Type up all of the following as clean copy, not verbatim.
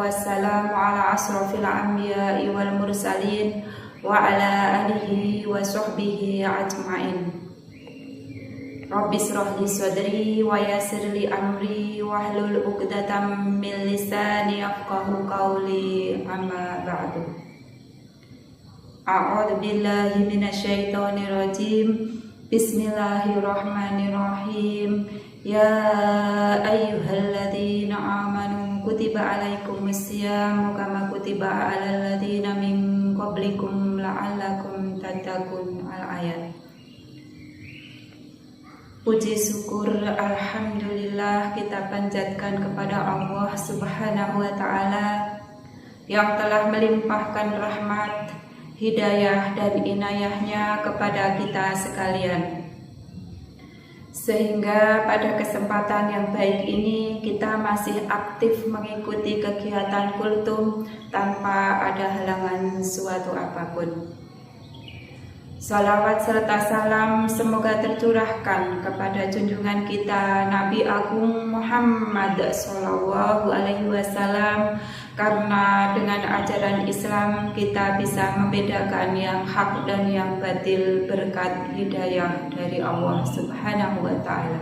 wassalamu ala asrafil anbiya'i wal mursalin wa ala alihi wa sahbihi ajma'in. Rabbi shrah li sadri wa yassir li amri wahlul 'uqdatam min lisani yafqahu qawli, amma ba'du. A'udzu billahi minasyaitonir rajim. Bismillahirrahmanirrahim. Ya ayyuhalladzina amanu kutiba alaikumus syamu kama kutiba alal ladzina min qablikum la'allakum tattaqun. Al-ayat. Puji syukur alhamdulillah kita panjatkan kepada Allah Subhanahu wa taala yang telah melimpahkan rahmat, hidayah dan inayahnya kepada kita sekalian, sehingga pada kesempatan yang baik ini kita masih aktif mengikuti kegiatan kultum tanpa ada halangan suatu apapun. Salawat serta salam semoga tercurahkan kepada junjungan kita Nabi Agung Muhammad Sallallahu Alaihi Wasallam, karena dengan ajaran Islam kita bisa membedakan yang hak dan yang batil berkat hidayah dari Allah Subhanahu wa Ta'ala.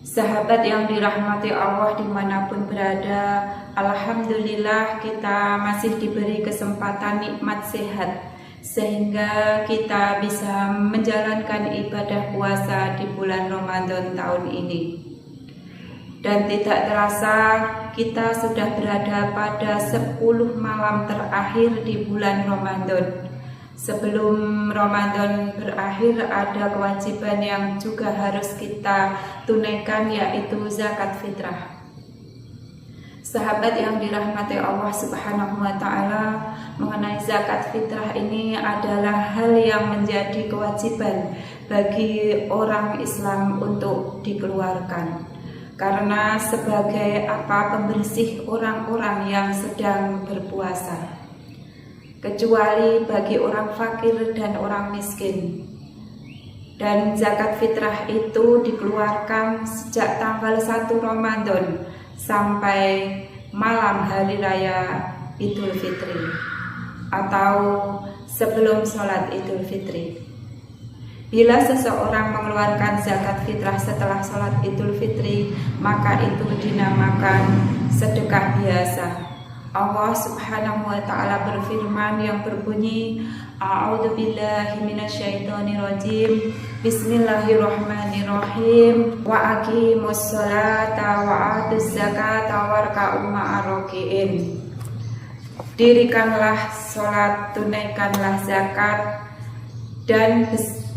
Sahabat yang dirahmati Allah dimanapun berada, alhamdulillah kita masih diberi kesempatan nikmat sehat sehingga kita bisa menjalankan ibadah puasa di bulan Ramadan tahun ini. Dan tidak terasa kita sudah berada pada 10 malam terakhir di bulan Ramadan. Sebelum Ramadan berakhir ada kewajiban yang juga harus kita tunaikan, yaitu zakat fitrah. Sahabat yang dirahmati Allah Subhanahu wa Ta'ala, mengenai zakat fitrah ini adalah hal yang menjadi kewajiban bagi orang Islam untuk dikeluarkan, karena sebagai pembersih orang-orang yang sedang berpuasa, kecuali bagi orang fakir dan orang miskin. Dan zakat fitrah itu dikeluarkan sejak tanggal 1 Ramadan sampai malam hari raya Idul Fitri atau sebelum sholat Idul Fitri. Bila seseorang mengeluarkan zakat fitrah setelah sholat Idul Fitri, maka itu dinamakan sedekah biasa. Allah Subhanahu wa Ta'ala berfirman yang berbunyi, A'udzu billahi minasyaitonir rajim. Bismillahirrahmanirrahim. Wa aqimus sholata wa atuz zakata warka'u ma'ar raki'in. Dirikanlah sholat, tunaikanlah zakat, dan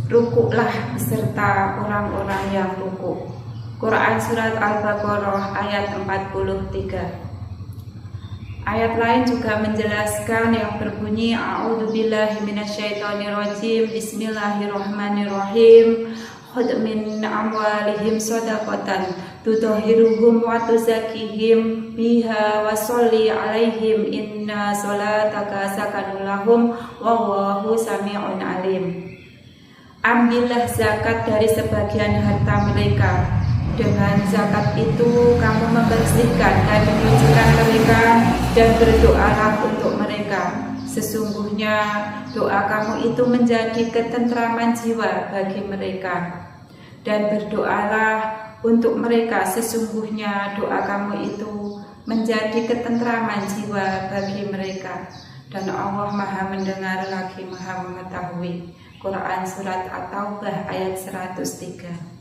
rukuklah beserta orang-orang yang rukuk. Quran Surat Al-Baqarah ayat 43. Ayat lain juga menjelaskan yang berbunyi, A'udzu billahi minasyaitonir rajim. Bismillahirrahmanirrahim. Khudh min amwalihim shadaqatan tutahhiruhum wa tuzakkihim biha wa sholli 'alaihim inna sholataka sakanun lahum wallahu sami'un alim. Ambillah zakat dari sebagian harta mereka. Dengan zakat itu kamu membersihkan dan menyucikan mereka, dan berdoalah untuk mereka. Sesungguhnya doa kamu itu menjadi ketentraman jiwa bagi mereka. Dan berdoalah untuk mereka, sesungguhnya doa kamu itu menjadi ketentraman jiwa bagi mereka. Dan Allah Maha mendengar lagi Maha mengetahui. Quran Surat At-Taubah ayat 103.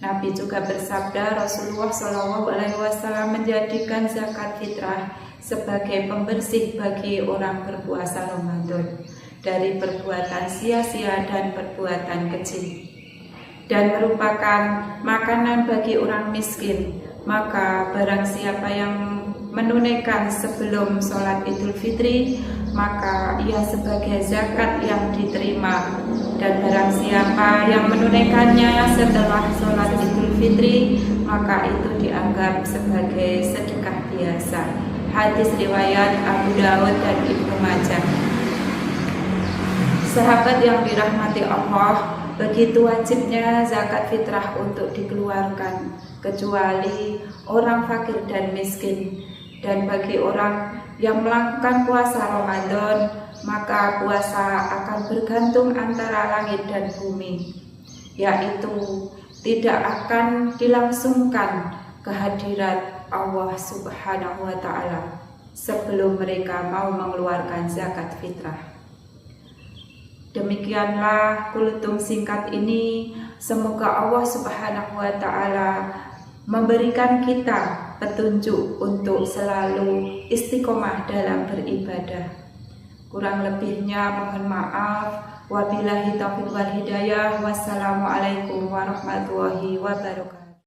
Nabi juga bersabda, Rasulullah Shallallahu Alaihi Wasallam menjadikan zakat fitrah sebagai pembersih bagi orang berpuasa Ramadan dari perbuatan sia-sia dan perbuatan keji, dan merupakan makanan bagi orang miskin. Maka barang siapa yang menunaikan sebelum sholat Idul Fitri, maka ia sebagai zakat yang diterima. Dan barang siapa yang menunaikannya setelah sholat Idul Fitri, maka itu dianggap sebagai sedekah biasa. Hadis riwayat Abu Daud dan Ibnu Majah. Sahabat yang dirahmati Allah, Begitu wajibnya zakat fitrah untuk dikeluarkan, kecuali orang fakir dan miskin. Dan bagi orang yang melakukan puasa Ramadan, maka puasa akan bergantung antara langit dan bumi, yaitu tidak akan dilangsungkan kehadirat Allah Subhanahu wa Ta'ala sebelum mereka mau mengeluarkan zakat fitrah. Demikianlah kuletung singkat ini. Semoga Allah Subhanahu wa Ta'ala memberikan kita petunjuk untuk selalu istiqomah dalam beribadah. Kurang lebihnya mohon maaf. Wabillahi taufiq wal hidayah. Wassalamualaikum warahmatullahi wabarakatuh.